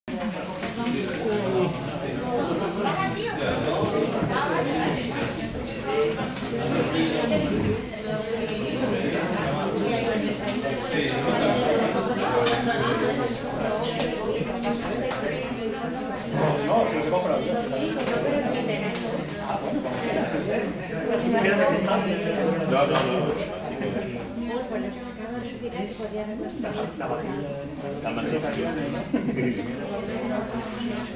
No, si no se compra.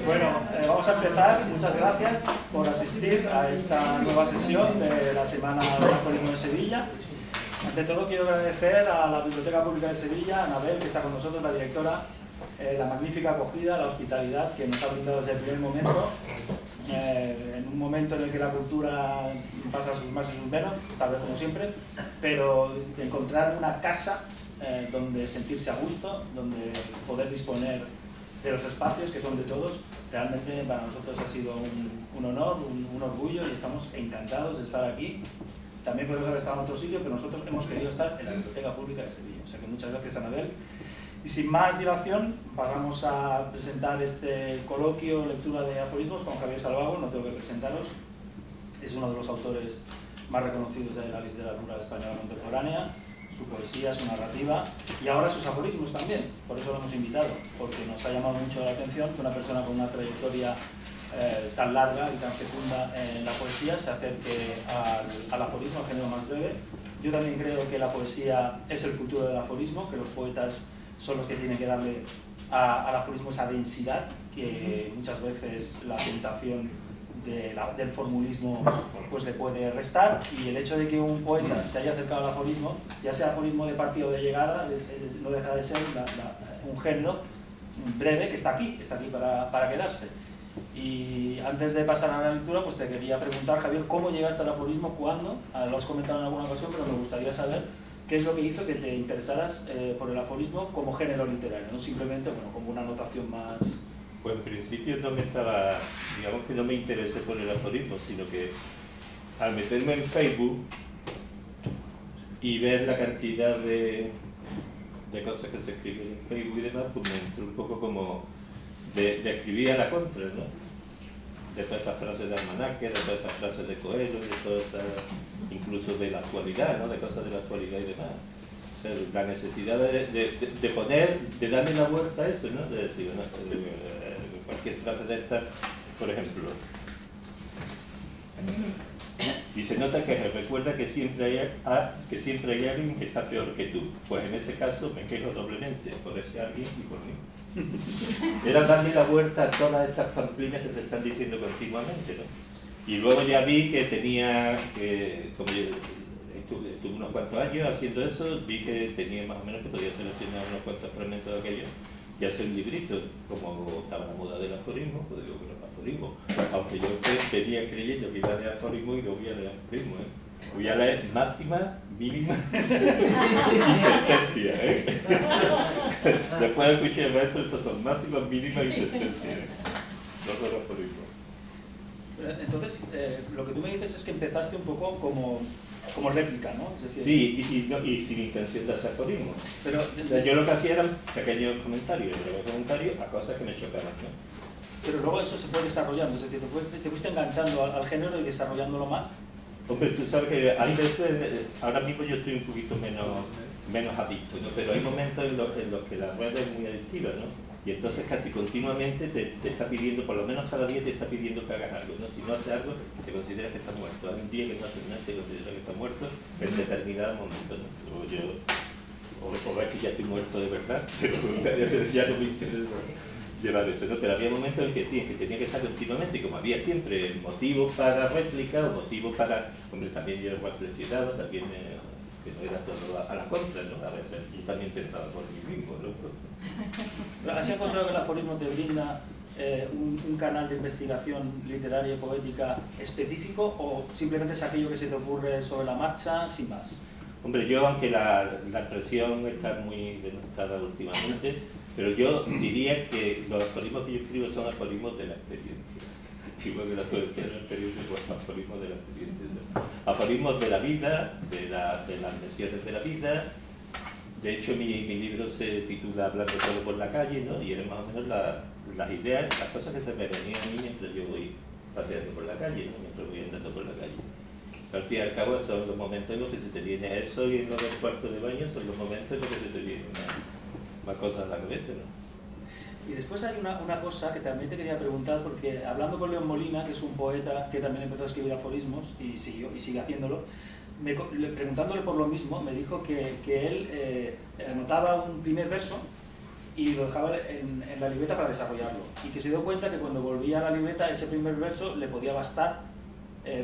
Bueno, vamos a empezar. Muchas gracias por asistir a esta nueva sesión de la Semana del Aforismo de Sevilla. Ante todo quiero agradecer a la Biblioteca Pública de Sevilla, a Anabel, que está con nosotros, la directora, la magnífica acogida, la hospitalidad que nos ha brindado desde el primer momento, en un momento en el que la cultura pasa sus más y sus menos, tal vez como siempre, pero encontrar una casa donde sentirse a gusto, donde poder disponer de los espacios que son de todos, realmente para nosotros ha sido un honor, un orgullo, y estamos encantados de estar aquí. También podemos haber estado en otro sitio, pero nosotros hemos querido estar en la Biblioteca Pública de Sevilla. O sea que muchas gracias, Anabel. Y sin más dilación, pasamos a presentar este coloquio, lectura de aforismos con Javier Salvago. No tengo que presentaros, es uno de los autores más reconocidos de la literatura española contemporánea. Su poesía, su narrativa y ahora sus aforismos también. Por eso lo hemos invitado, porque nos ha llamado mucho la atención que una persona con una trayectoria tan larga y tan fecunda en la poesía se acerque al aforismo, al género más breve. Yo también creo que la poesía es el futuro del aforismo, que los poetas son los que tienen que darle al aforismo esa densidad que muchas veces la tentación del formulismo pues le puede restar, y el hecho de que un poeta se haya acercado al aforismo, ya sea aforismo de partida o de llegada, no deja de ser un género breve que está aquí para quedarse. Y antes de pasar a la lectura, pues te quería preguntar, Javier, ¿cómo llegaste al aforismo? ¿Cuándo? Lo has comentado en alguna ocasión, pero me gustaría saber qué es lo que hizo que te interesaras por el aforismo como género literario, no simplemente como una anotación más. Pues en principio no me estaba, digamos que no me interesé por el aforismo, sino que al meterme en Facebook y ver la cantidad de cosas que se escriben en Facebook y demás, pues me entró un poco como de escribir a la contra, ¿no? De todas esas frases de almanaque, de todas esas frases de Coelho, de todas esas, incluso de la actualidad, ¿no? De cosas de la actualidad y demás. O sea, la necesidad de darle la vuelta a eso, ¿no? De decir, ¿no? Cualquier frase de esta, por ejemplo, y se nota que recuerda que siempre hay alguien que está peor que tú. Pues en ese caso me quejo doblemente por ese alguien y por mí. Era darle la vuelta a todas estas pamplinas que se están diciendo continuamente, ¿no? Y luego ya vi que como yo estuve unos cuantos años haciendo eso, vi que tenía más o menos que podía seleccionar unos cuantos fragmentos de aquello y hacer un librito. Como estaba la moda del aforismo, pues digo, bueno, aforismo, aunque yo venía creyendo que iba a leer aforismo y no voy a leer aforismo, voy a leer máxima, mínima y sentencia, Después de escuchar el maestro, estos son máximas, mínimas y sentencia, no son aforismos. Entonces, lo que tú me dices es que empezaste un poco como réplica, ¿no? Es decir, sí, y sin intención de hacer aforismo. Pero, o sea, yo lo que hacía eran pequeños comentarios a cosas que me chocaban, ¿no? Pero luego eso se fue desarrollando, es decir, te fuiste enganchando al género y desarrollándolo más. Hombre, tú sabes que hay veces, ahora mismo yo estoy un poquito menos adicto, ¿no? Pero hay momentos en los que la red es muy adictiva, ¿no? Y entonces casi continuamente te está pidiendo, por lo menos cada día te está pidiendo que hagas algo, ¿no? Si no haces algo, te consideras que estás muerto. Hay un día que no haces nada, te consideras que estás muerto en determinado momento, ¿no? O ves que ya estoy muerto de verdad, pero ya no me interesa llevar eso, ¿no? Pero había momentos en que sí, en que tenía que estar continuamente, y como había siempre motivos para réplica o motivos para... Hombre, también yo reflexionaba, también que no era todo a la contra, ¿no? A veces yo también pensaba por mí mismo, ¿no? ¿Has encontrado que el aforismo te brinda un canal de investigación literaria y poética específico, o simplemente es aquello que se te ocurre sobre la marcha, sin más? Hombre, yo, aunque la expresión está muy denostada últimamente, pero yo diría que los aforismos que yo escribo son aforismos de la experiencia. Igual que la poesía de la experiencia, pues aforismos de la experiencia. Aforismos de la vida, de las lesiones de la vida, De hecho, mi libro se titula Hablando solo por la calle, ¿no? Y eran más o menos las ideas, las cosas que se me venían a mí mientras yo voy paseando por la calle, ¿no? Mientras voy andando por la calle. Al fin y al cabo son los momentos en los que se te viene eso, y en los del cuarto de baño son los momentos en los que se te vienen más cosas a la cabeza, ¿no? Y después hay una cosa que también te quería preguntar, porque hablando con León Molina, que es un poeta que también empezó a escribir aforismos y sigue haciéndolo, preguntándole por lo mismo, me dijo que él anotaba un primer verso y lo dejaba en la libreta para desarrollarlo, y que se dio cuenta que cuando volvía a la libreta ese primer verso le podía bastar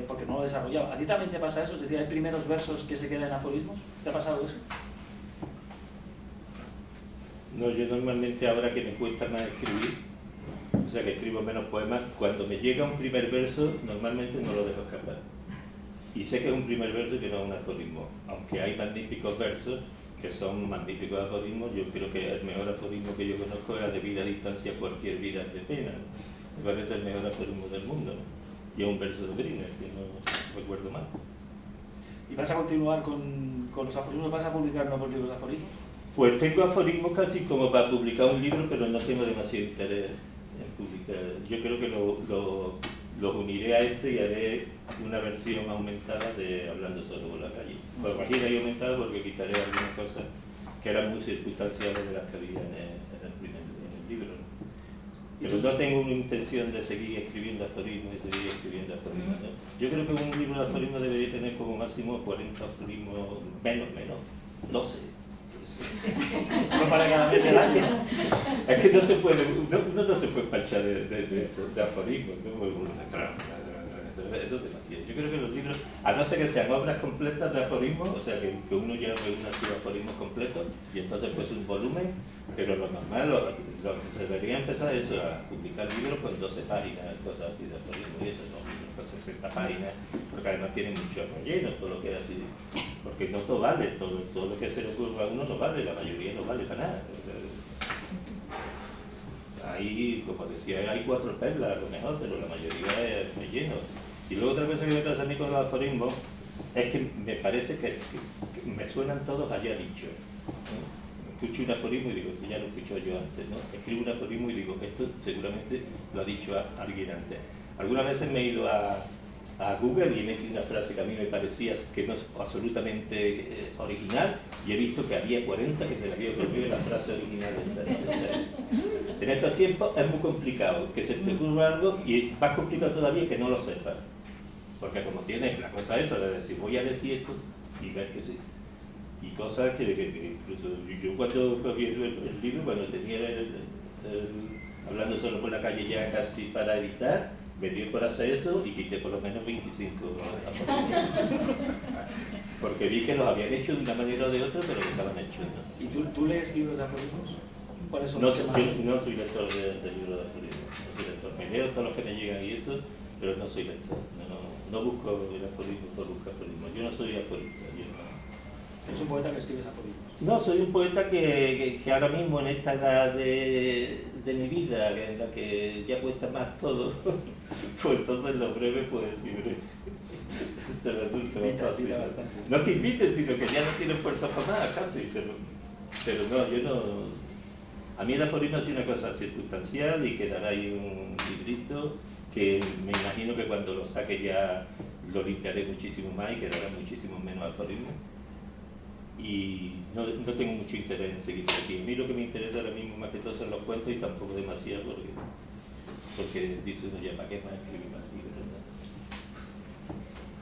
porque no lo desarrollaba. ¿A ti también te pasa eso? Es decir, ¿hay primeros versos que se quedan en aforismos? ¿Te ha pasado eso? No, yo normalmente ahora que me cuesta más escribir, o sea que escribo menos poemas, cuando me llega un primer verso normalmente no lo dejo escapar. Y sé que es un primer verso y que no es un aforismo. Aunque hay magníficos versos que son magníficos aforismos, yo creo que el mejor aforismo que yo conozco es: de vida a distancia cualquier vida es de pena, ¿no? Me parece el mejor aforismo del mundo, ¿no? Y es un verso de Briner, si no recuerdo mal. ¿Y vas a continuar con los aforismos? ¿Vas a publicar nuevos libros de aforismos? Pues tengo aforismos casi como para publicar un libro, pero no tengo demasiado interés en publicar. Yo creo que los uniré a este y haré una versión aumentada de Hablando solo por la calle. Corregida y aumentada porque quitaré algunas cosas que eran muy circunstanciales de las que había en el libro, ¿no? Pero no tengo una intención de seguir escribiendo aforismos y seguir escribiendo aforismos, ¿no? Yo creo que un libro de aforismos debería tener como máximo 40 aforismos, menos, 12. No para cada vez del año. Es que no se puede, uno no se puede empachar de aforismos, ¿no? Eso es demasiado. Yo creo que los libros, a no ser que sean obras completas de aforismos, o sea que uno ya reúna sus aforismos completos y entonces pues un volumen, pero lo normal, lo que se debería empezar es a publicar libros con 12 páginas, cosas así de aforismos, y eso no, libros con 60 páginas, porque además tienen mucho relleno, todo lo que es así, porque no todo vale, todo lo que se le ocurra a uno no vale, la mayoría no vale para nada. Ahí, como decía, hay 4 perlas a lo mejor, pero la mayoría es relleno. Y luego otra cosa que me pasa a mí con los aforismos es que me parece que me suenan todos a ya dicho. Escucho un aforismo y digo, que ya lo he escuchado yo antes, ¿no? Escribo un aforismo y digo, esto seguramente lo ha dicho alguien antes. Algunas veces me he ido a Google y he metido una frase que a mí me parecía que no es absolutamente original, y he visto que había 40 que se le había ocurrido la frase original de esa. En estos tiempos es muy complicado que se te ocurra algo, y más complicado todavía que no lo sepas, porque como tienes la cosa esa de decir voy a decir esto y ver que sí, y cosas que incluso yo cuando cogí el libro, cuando tenía Hablando solo por la calle ya casi para editar, me dio por hacer eso y quité por lo menos 25 porque vi que los habían hecho de una manera o de otra, pero que estaban hechos, ¿no? ¿Y tú lees libros de aforismos? ¿Cuáles son No, los temas? yo no soy lector de libros de aforismos, no soy lector. Me leo todos los que me llegan y eso, pero no soy lector. No busco el aforismo por buscar aforismo. Yo no soy aforista. ¿Es un poeta que escribes aforismos? No, soy un poeta que ahora mismo en esta edad de mi vida, en la que ya cuesta más todo, pues entonces lo breve puede decir breve. Te resulta fácil. No que invite, sino que ya no tiene fuerza para nada casi, pero no, yo no. A mí el aforismo es una cosa circunstancial y quedará ahí un librito que me imagino que cuando lo saque ya lo limpiaré muchísimo más y quedará muchísimo menos aforismo. Y no tengo mucho interés en seguir aquí. A mí lo que me interesa ahora mismo más que todo son los cuentos, y tampoco demasiado porque dice uno ya, ¿para qué más escribir más libros?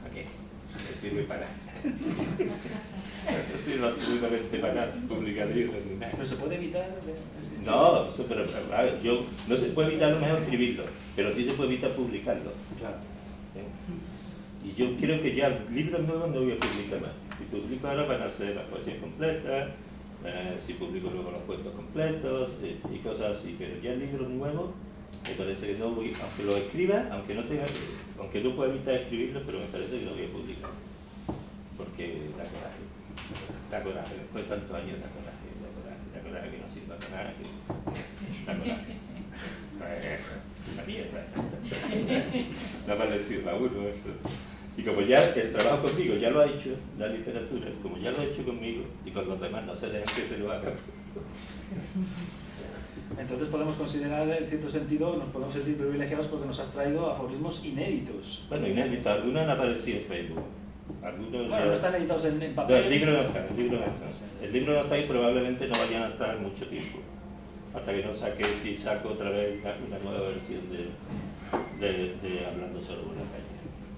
¿Para qué? No sirve para nada. No sirve absolutamente para nada publicar libros ni nada. ¿Pero se puede evitar? No, pero no se puede evitar a lo mejor escribirlo, pero sí se puede evitar publicarlo. Claro. Y yo creo que ya libros nuevos no voy a publicar más. Si publico ahora van a ser las poesías completas, si publico luego los cuentos completos y cosas así, pero ya libros nuevos me parece que no voy, aunque lo escriba, aunque no pueda evitar escribirlos, pero me parece que no voy a publicar, porque da coraje, después de tantos años da coraje que no sirva para nada, da coraje. Una mierda. No para decirlo a uno eso. Y como ya el trabajo conmigo ya lo ha hecho, la literatura, como ya lo ha hecho conmigo, y con los demás no se dejan que se lo hagan. Entonces podemos considerar, en cierto sentido, nos podemos sentir privilegiados porque nos has traído aforismos inéditos. Bueno, inéditos, algunos han aparecido en Facebook. Algunos Bueno, no están editados en papel. No, el libro no está, el libro no está. El libro no está y probablemente no vayan a estar mucho tiempo. Hasta que no saque, si saco otra vez una nueva versión de Hablando Solo por la Calle.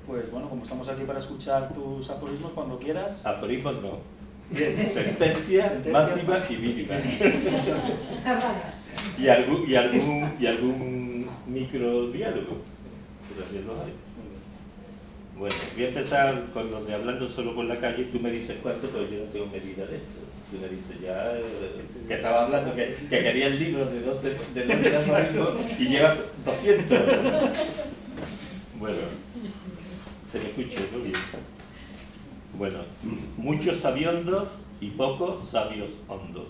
Pues bueno, como estamos aquí para escuchar tus aforismos cuando quieras. Aforismos no. Sentencia máxima y mínima. Y algún micro diálogo, que también lo hay. Bueno, voy a empezar con los de Hablando Solo por la Calle. Tú me dices cuánto, pero yo no tengo medida de esto. Tú me dices ya que estaba hablando, que quería el libro de 12 aforismos y lleva 200. Bueno, se me escucha, ¿no? Bien. Bueno, muchos sabiondos y pocos sabios hondos.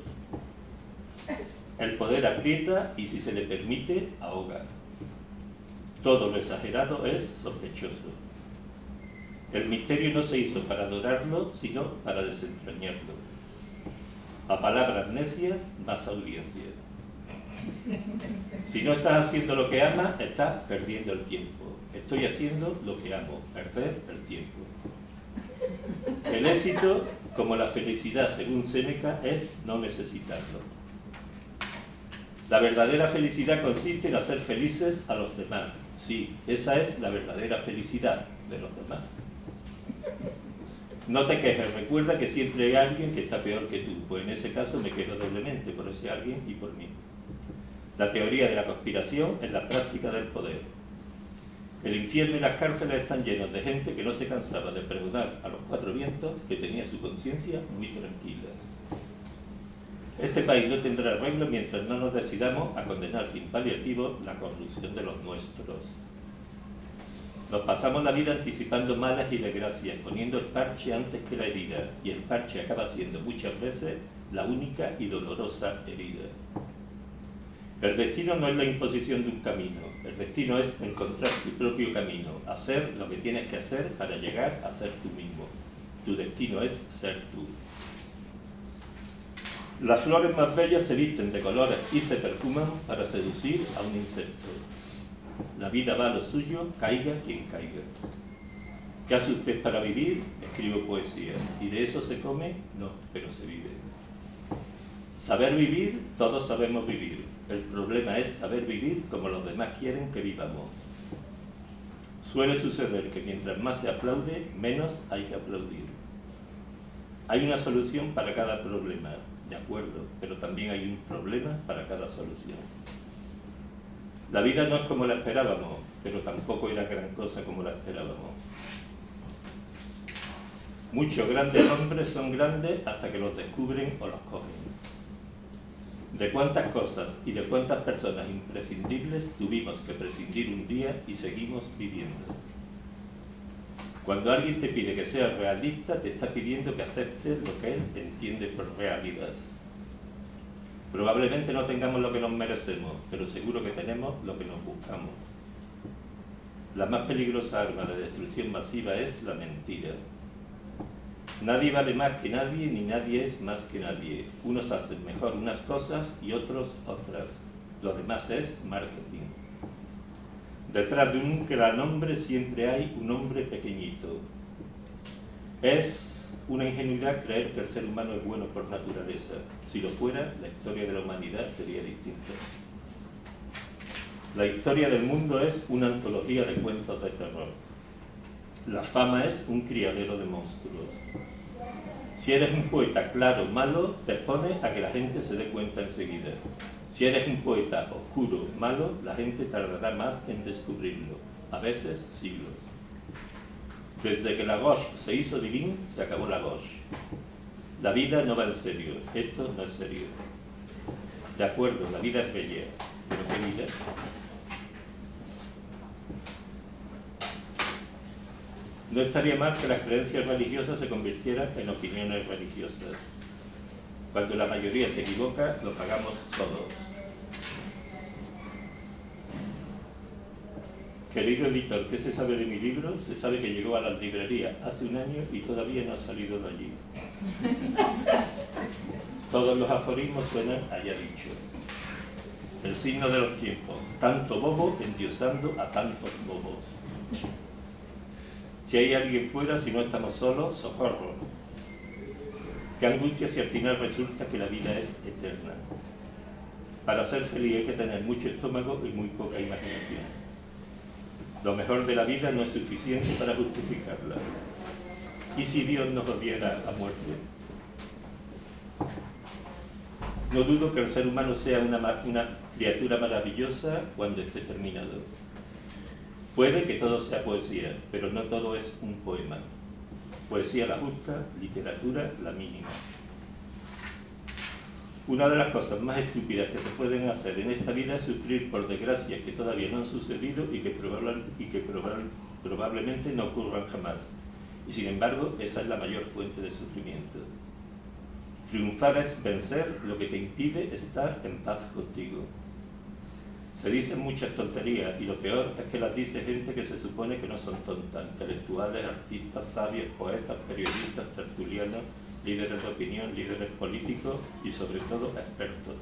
El poder aprieta y si se le permite, ahoga. Todo lo exagerado es sospechoso. El misterio no se hizo para adorarlo, sino para desentrañarlo. A palabras necias, más audiencia. Si no estás haciendo lo que amas, estás perdiendo el tiempo. Estoy haciendo lo que amo, perder el tiempo. El éxito, como la felicidad según Séneca, es no necesitarlo. La verdadera felicidad consiste en hacer felices a los demás. Sí, esa es la verdadera felicidad de los demás. No te quejes, recuerda que siempre hay alguien que está peor que tú, pues en ese caso me quejo doblemente por ese alguien y por mí. La teoría de la conspiración es la práctica del poder. El infierno y las cárceles están llenos de gente que no se cansaba de pregonar a los cuatro vientos que tenía su conciencia muy tranquila. Este país no tendrá arreglo mientras no nos decidamos a condenar sin paliativos la corrupción de los nuestros. Nos pasamos la vida anticipando malas y desgracias, poniendo el parche antes que la herida, y el parche acaba siendo muchas veces la única y dolorosa herida. El destino no es la imposición de un camino, el destino es encontrar tu propio camino, hacer lo que tienes que hacer para llegar a ser tú mismo. Tu destino es ser tú. Las flores más bellas se visten de colores y se perfuman para seducir a un insecto. La vida va a lo suyo, caiga quien caiga. ¿Qué hace usted para vivir? Escribo poesía. ¿Y de eso se come? No, pero se vive. Saber vivir, todos sabemos vivir. El problema es saber vivir como los demás quieren que vivamos. Suele suceder que mientras más se aplaude, menos hay que aplaudir. Hay una solución para cada problema, de acuerdo, pero también hay un problema para cada solución. La vida no es como la esperábamos, pero tampoco era gran cosa como la esperábamos. Muchos grandes hombres son grandes hasta que los descubren o los cogen. De cuántas cosas y de cuántas personas imprescindibles tuvimos que prescindir un día y seguimos viviendo. Cuando alguien te pide que seas realista, te está pidiendo que aceptes lo que él entiende por realidad. Probablemente no tengamos lo que nos merecemos, pero seguro que tenemos lo que nos buscamos. La más peligrosa arma de destrucción masiva es la mentira. Nadie vale más que nadie, ni nadie es más que nadie. Unos hacen mejor unas cosas y otros otras. Lo demás es marketing. Detrás de un gran hombre siempre hay un hombre pequeñito. Es una ingenuidad creer que el ser humano es bueno por naturaleza. Si lo fuera, la historia de la humanidad sería distinta. La historia del mundo es una antología de cuentos de terror. La fama es un criadero de monstruos. Si eres un poeta claro o malo, te expones a que la gente se dé cuenta enseguida. Si eres un poeta oscuro, malo, la gente tardará más en descubrirlo, a veces siglos. Desde que la gauche se hizo divine, se acabó la gauche. La vida no va en serio, esto no es serio. De acuerdo, la vida es bella, pero ¿qué vida? No estaría mal que las creencias religiosas se convirtieran en opiniones religiosas. Cuando la mayoría se equivoca, lo pagamos todos. Querido editor, ¿qué se sabe de mi libro? Se sabe que llegó a las librerías hace un año y todavía no ha salido de allí. Todos los aforismos suenan a ya dicho. El signo de los tiempos, tanto bobo endiosando a tantos bobos. Si hay alguien fuera, si no estamos solos, socorro. Qué angustia si al final resulta que la vida es eterna. Para ser feliz hay que tener mucho estómago y muy poca imaginación. Lo mejor de la vida no es suficiente para justificarla. ¿Y si Dios nos odiara a muerte? No dudo que el ser humano sea una criatura maravillosa cuando esté terminado. Puede que todo sea poesía, pero no todo es un poema. Poesía la justa, literatura la mínima. Una de las cosas más estúpidas que se pueden hacer en esta vida es sufrir por desgracias que todavía no han sucedido y que probablemente no ocurran jamás. Y sin embargo, esa es la mayor fuente de sufrimiento. Triunfar es vencer lo que te impide estar en paz contigo. Se dicen muchas tonterías y lo peor es que las dice gente que se supone que no son tontas, intelectuales, artistas, sabios, poetas, periodistas, tertulianos, líderes de opinión, líderes políticos y sobre todo expertos.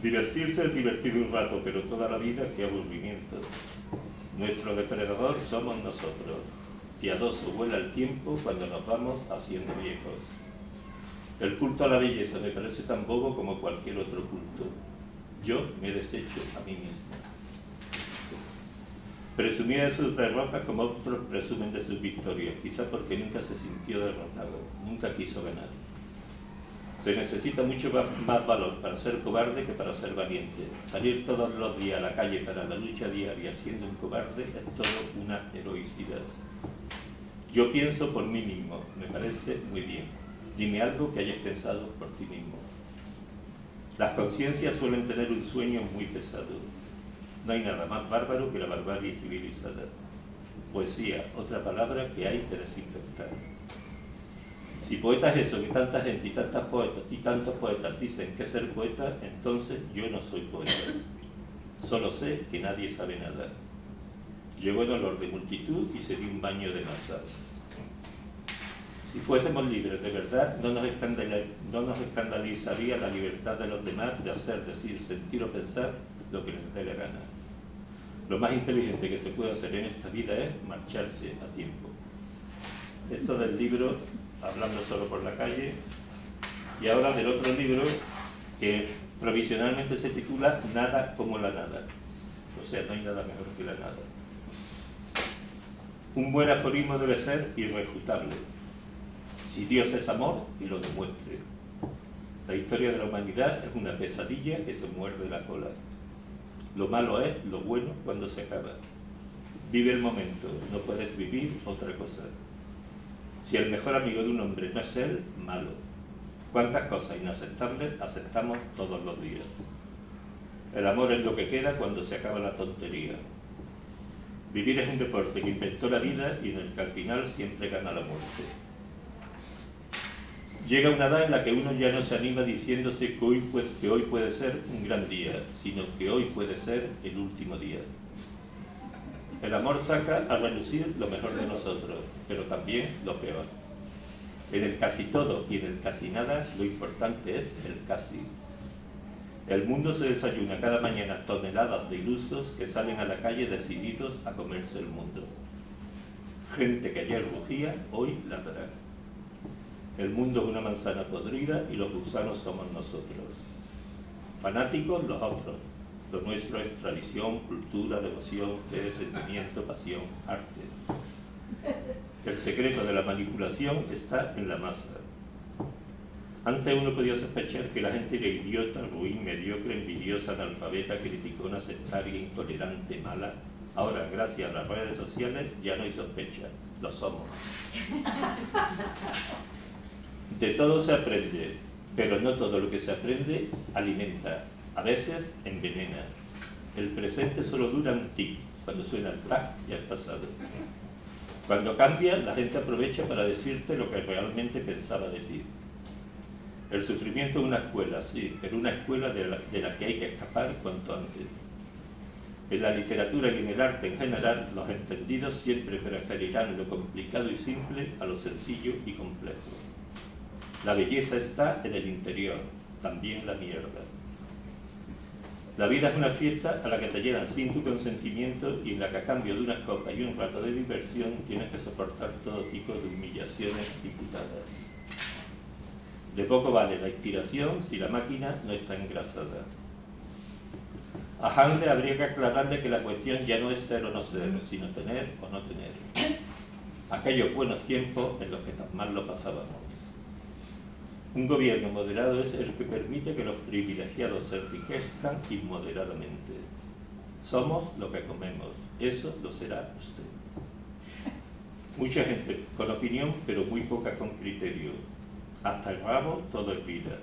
Divertirse es divertir un rato, pero toda la vida qué aburrimiento. Nuestro depredador somos nosotros. Piadoso vuela el tiempo cuando nos vamos haciendo viejos. El culto a la belleza me parece tan bobo como cualquier otro culto. Yo me desecho a mí mismo. Presumía de sus derrotas como otros presumen de sus victorias, quizá porque nunca se sintió derrotado, nunca quiso ganar. Se necesita mucho más valor para ser cobarde que para ser valiente. Salir todos los días a la calle para la lucha diaria siendo un cobarde es todo una heroicidad. Yo pienso por mí mismo, me parece muy bien. Dime algo que hayas pensado por ti mismo. Las conciencias suelen tener un sueño muy pesado. No hay nada más bárbaro que la barbarie civilizada. Poesía, otra palabra que hay que desinfectar. Si poeta es eso que tanta gente y tantos poetas dicen que es ser poeta, entonces yo no soy poeta. Solo sé que nadie sabe nada. Llegó en olor de multitud y se dio un baño de masas. Si fuésemos libres de verdad, no nos escandalizaría la libertad de los demás de hacer, decir, sentir o pensar lo que les dé la gana. Lo más inteligente que se puede hacer en esta vida es marcharse a tiempo. Esto del libro, hablando solo por la calle, y ahora del otro libro que provisionalmente se titula Nada como la nada. O sea, no hay nada mejor que la nada. Un buen aforismo debe ser irrefutable. Si Dios es amor, que lo demuestre. La historia de la humanidad es una pesadilla que se muerde la cola. Lo malo es lo bueno cuando se acaba. Vive el momento, no puedes vivir otra cosa. Si el mejor amigo de un hombre no es él, malo. ¿Cuántas cosas inaceptables aceptamos todos los días? El amor es lo que queda cuando se acaba la tontería. Vivir es un deporte que inventó la vida y en el que al final siempre gana la muerte. Llega una edad en la que uno ya no se anima diciéndose que hoy puede ser un gran día, sino que hoy puede ser el último día. El amor saca a relucir lo mejor de nosotros, pero también lo peor. En el casi todo y en el casi nada, lo importante es el casi. El mundo se desayuna cada mañana toneladas de ilusos que salen a la calle decididos a comerse el mundo. Gente que ayer rugía, hoy ladra. El mundo es una manzana podrida y los gusanos somos nosotros. Fanáticos los otros. Lo nuestro es tradición, cultura, devoción, fe, sentimiento, pasión, arte. El secreto de la manipulación está en la masa. Antes uno podía sospechar que la gente era idiota, ruin, mediocre, envidiosa, analfabeta, criticona, sectaria, intolerante, mala. Ahora, gracias a las redes sociales, ya no hay sospecha. Lo somos. De todo se aprende, pero no todo lo que se aprende alimenta, a veces envenena. El presente solo dura un tic, cuando suena el tac ya es pasado. Cuando cambia, la gente aprovecha para decirte lo que realmente pensaba de ti. El sufrimiento es una escuela, sí, pero una escuela de la que hay que escapar cuanto antes. En la literatura y en el arte en general, los entendidos siempre preferirán lo complicado y simple a lo sencillo y complejo. La belleza está en el interior, también la mierda. La vida es una fiesta a la que te llevan sin tu consentimiento y en la que a cambio de unas copas y un rato de diversión tienes que soportar todo tipo de humillaciones diputadas. De poco vale la inspiración si la máquina no está engrasada. A Handel habría que aclararle que la cuestión ya no es ser o no ser, sino tener o no tener. Aquellos buenos tiempos en los que tan mal lo pasábamos. Un gobierno moderado es el que permite que los privilegiados se enriquezcan inmoderadamente. Somos lo que comemos, eso lo será usted. Mucha gente con opinión, pero muy poca con criterio. Hasta el rabo todo es vida.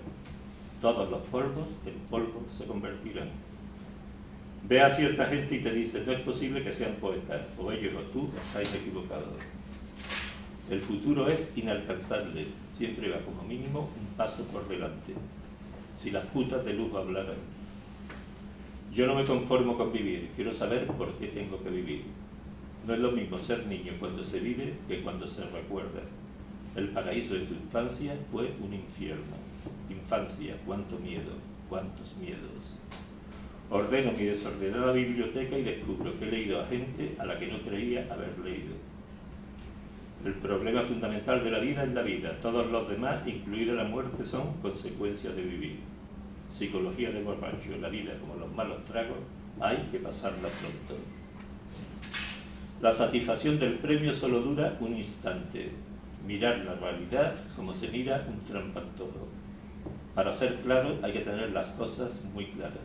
Todos los polvos en polvo se convertirán. Ve a cierta gente y te dice, no es posible que sean poetas, o ellos o tú estáis equivocados. El futuro es inalcanzable, siempre va como mínimo un paso por delante. Si las putas de luz hablaran. Yo no me conformo con vivir, quiero saber por qué tengo que vivir. No es lo mismo ser niño cuando se vive que cuando se recuerda. El paraíso de su infancia fue un infierno. Infancia, cuánto miedo, cuántos miedos. Ordeno mi desordenada biblioteca y descubro que he leído a gente a la que no creía haber leído. El problema fundamental de la vida es la vida. Todos los demás, incluida la muerte, son consecuencias de vivir. Psicología de borracho. La vida, como los malos tragos, hay que pasarla pronto. La satisfacción del premio solo dura un instante. Mirar la realidad como se mira un trampantojo. Para ser claro, hay que tener las cosas muy claras.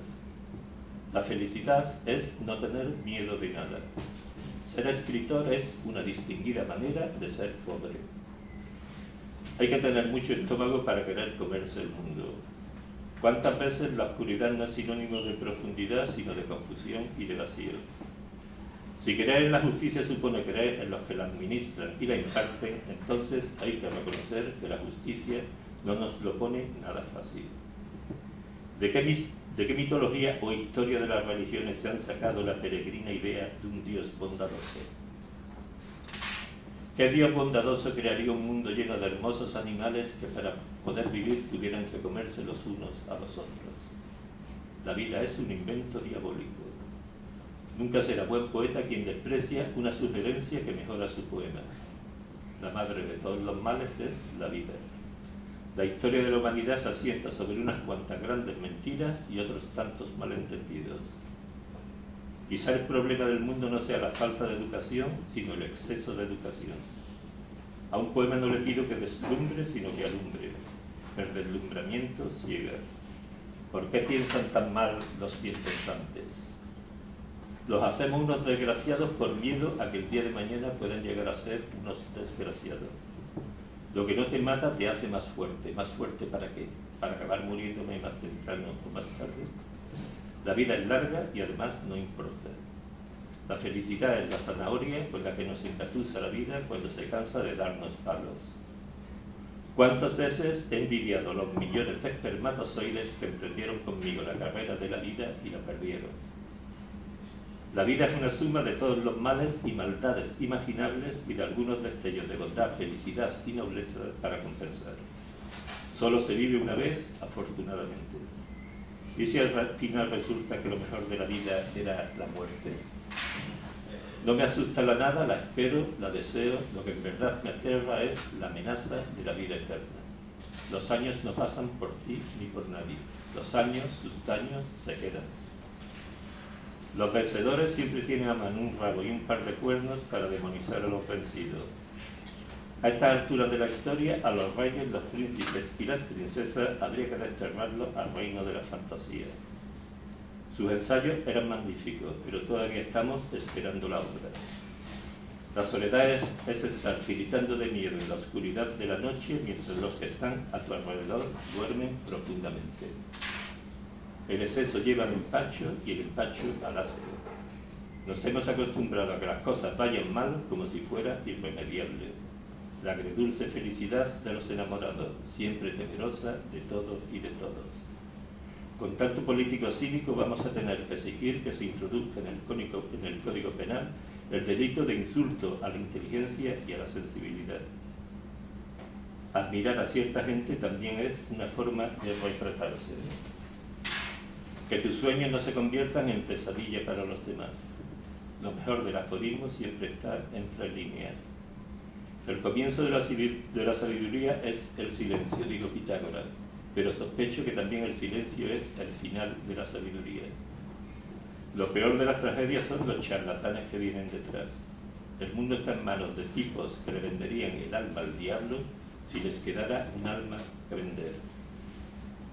La felicidad es no tener miedo de nada. Ser escritor es una distinguida manera de ser pobre. Hay que tener mucho estómago para querer comerse el mundo. ¿Cuántas veces la oscuridad no es sinónimo de profundidad, sino de confusión y de vacío? Si creer en la justicia supone creer en los que la administran y la imparten, entonces hay que reconocer que la justicia no nos lo pone nada fácil. ¿De qué mitología o historia de las religiones se han sacado la peregrina idea de un Dios bondadoso? ¿Qué Dios bondadoso crearía un mundo lleno de hermosos animales que para poder vivir tuvieran que comerse los unos a los otros? La vida es un invento diabólico. Nunca será buen poeta quien desprecia una sugerencia que mejora su poema. La madre de todos los males es la vida. La historia de la humanidad se asienta sobre unas cuantas grandes mentiras y otros tantos malentendidos. Quizá el problema del mundo no sea la falta de educación, sino el exceso de educación. A un poema no le pido que deslumbre, sino que alumbre. El deslumbramiento ciega. ¿Por qué piensan tan mal los bien pensantes? Los hacemos unos desgraciados por miedo a que el día de mañana puedan llegar a ser unos desgraciados. Lo que no te mata te hace más fuerte. ¿Más fuerte para qué? ¿Para acabar muriéndome más temprano o más tarde? La vida es larga y además no importa. La felicidad es la zanahoria con la que nos engatusa la vida cuando se cansa de darnos palos. ¿Cuántas veces he envidiado los millones de espermatozoides que emprendieron conmigo la carrera de la vida y la perdieron? La vida es una suma de todos los males y maldades imaginables y de algunos destellos de bondad, felicidad y nobleza para compensar. Solo se vive una vez, afortunadamente. ¿Y si al final resulta que lo mejor de la vida era la muerte? No me asusta la nada, la espero, la deseo. Lo que en verdad me aterra es la amenaza de la vida eterna. Los años no pasan por ti ni por nadie. Los años, sus daños, se quedan. Los vencedores siempre tienen a mano un rabo y un par de cuernos para demonizar a los vencidos. A estas alturas de la historia, a los reyes, los príncipes y las princesas habría que desterrarlos al reino de la fantasía. Sus ensayos eran magníficos, pero todavía estamos esperando la obra. La soledad es estar tiritando de miedo en la oscuridad de la noche mientras los que están a tu alrededor duermen profundamente. El exceso lleva al empacho y el empacho al asco. Nos hemos acostumbrado a que las cosas vayan mal como si fuera irremediable. La agridulce felicidad de los enamorados, siempre temerosa de todo y de todos. Con tanto político cínico vamos a tener que exigir que se introduzca en el Código Penal el delito de insulto a la inteligencia y a la sensibilidad. Admirar a cierta gente también es una forma de retratarse. Que tus sueños no se conviertan en pesadilla para los demás. Lo mejor del aforismo siempre está entre líneas. El comienzo de la sabiduría es el silencio, dijo Pitágoras, pero sospecho que también el silencio es el final de la sabiduría. Lo peor de las tragedias son los charlatanes que vienen detrás. El mundo está en manos de tipos que le venderían el alma al diablo si les quedara un alma que vender.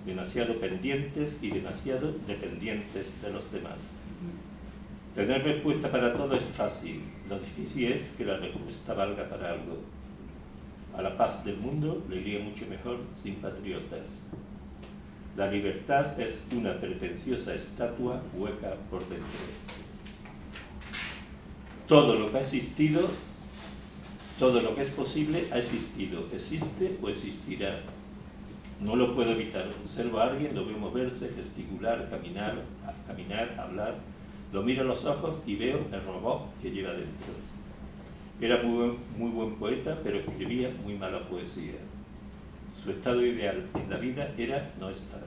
Demasiado pendientes y demasiado dependientes de los demás. Tener respuesta para todo es fácil, lo difícil es que la respuesta valga para algo. A la paz del mundo le iría mucho mejor sin patriotas. La libertad es una pretenciosa estatua hueca por dentro. Todo lo que ha existido, todo lo que es posible ha existido, existe o existirá. No lo puedo evitar. Observo a alguien, lo veo moverse, gesticular, caminar, hablar. Lo miro a los ojos y veo el robot que lleva dentro. Era muy buen poeta, pero escribía muy mala poesía. Su estado ideal en la vida era no estar.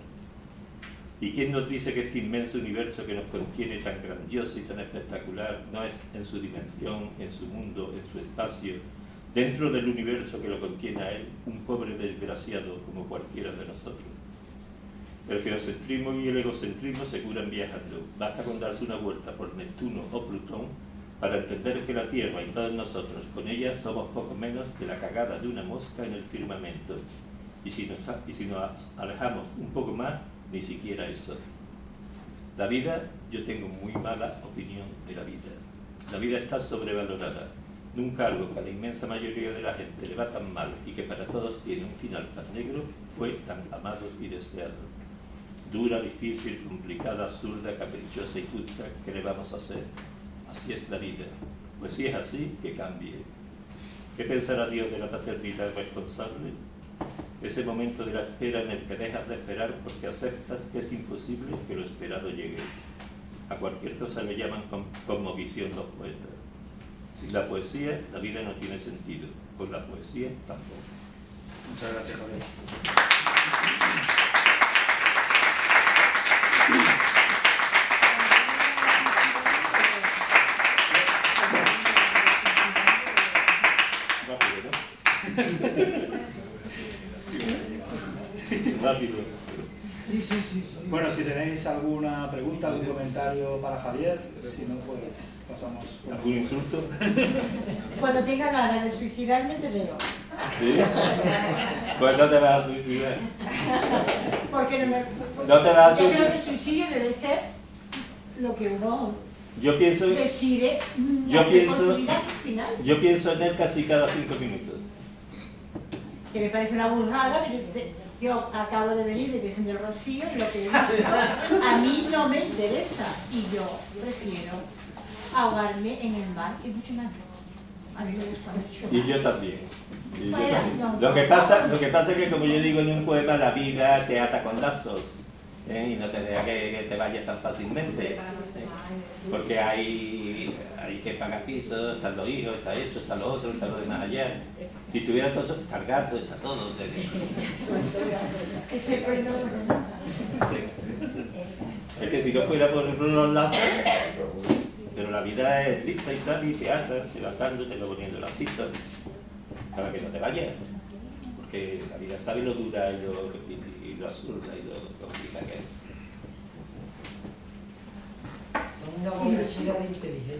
¿Y quién nos dice que este inmenso universo que nos contiene, tan grandioso y tan espectacular, no es en su dimensión, en su mundo, en su espacio, dentro del universo que lo contiene a él, un pobre desgraciado como cualquiera de nosotros? El geocentrismo y el egocentrismo se curan viajando. Basta con darse una vuelta por Neptuno o Plutón para entender que la Tierra y todos nosotros con ella somos poco menos que la cagada de una mosca en el firmamento. Y si nos alejamos un poco más, ni siquiera eso. La vida, yo tengo muy mala opinión de la vida. La vida está sobrevalorada. Nunca algo que a la inmensa mayoría de la gente le va tan mal y que para todos tiene un final tan negro fue tan amado y deseado. Dura, difícil, complicada, absurda, caprichosa y justa, ¿qué le vamos a hacer? Así es la vida. Pues si es así, que cambie. ¿Qué pensará Dios de la paternidad responsable? Ese momento de la espera en el que dejas de esperar porque aceptas que es imposible que lo esperado llegue. A cualquier cosa le llaman conmovisión los poetas. Sin la poesía, la vida no tiene sentido. Con la poesía, tampoco. Muchas gracias, Javier. Rápido. Sí. Bueno, si tenéis alguna pregunta, algún comentario para Javier, si no, pues pasamos. ¿Algún insulto? Cuando tenga ganas de suicidarme te leo. ¿Sí? Pues no te vas a suicidar. Porque no me... No te vas a Yo creo suicidar. que el suicidio debe ser lo que uno Yo pienso decide hacer por su vida final. Yo pienso en él casi cada 5 minutos. Que me parece una burrada. Yo acabo de venir de Virgen del Rocío y lo que he visto a mí no me interesa. Y yo prefiero ahogarme en el mar y mucho más. A mí me gusta mucho. Y yo también. No. Lo que pasa es que, como yo digo en un poema, la vida te ata con lazos, y no te deja que te vayas tan fácilmente, porque hay que pagar pisos, están los hijos, está esto, está lo otro, está lo demás allá. Si tuviera todo eso, está el gato, está todo. O sea que... Ese cuento Es que si no fuera por unos lazos, pero la vida es lista y sabia y te ata, te va atando, te va poniendo lacitos para que no te vayas, porque la vida sabe lo dura y lo absurda y lo complicada que es. Son una borrachera de inteligencia.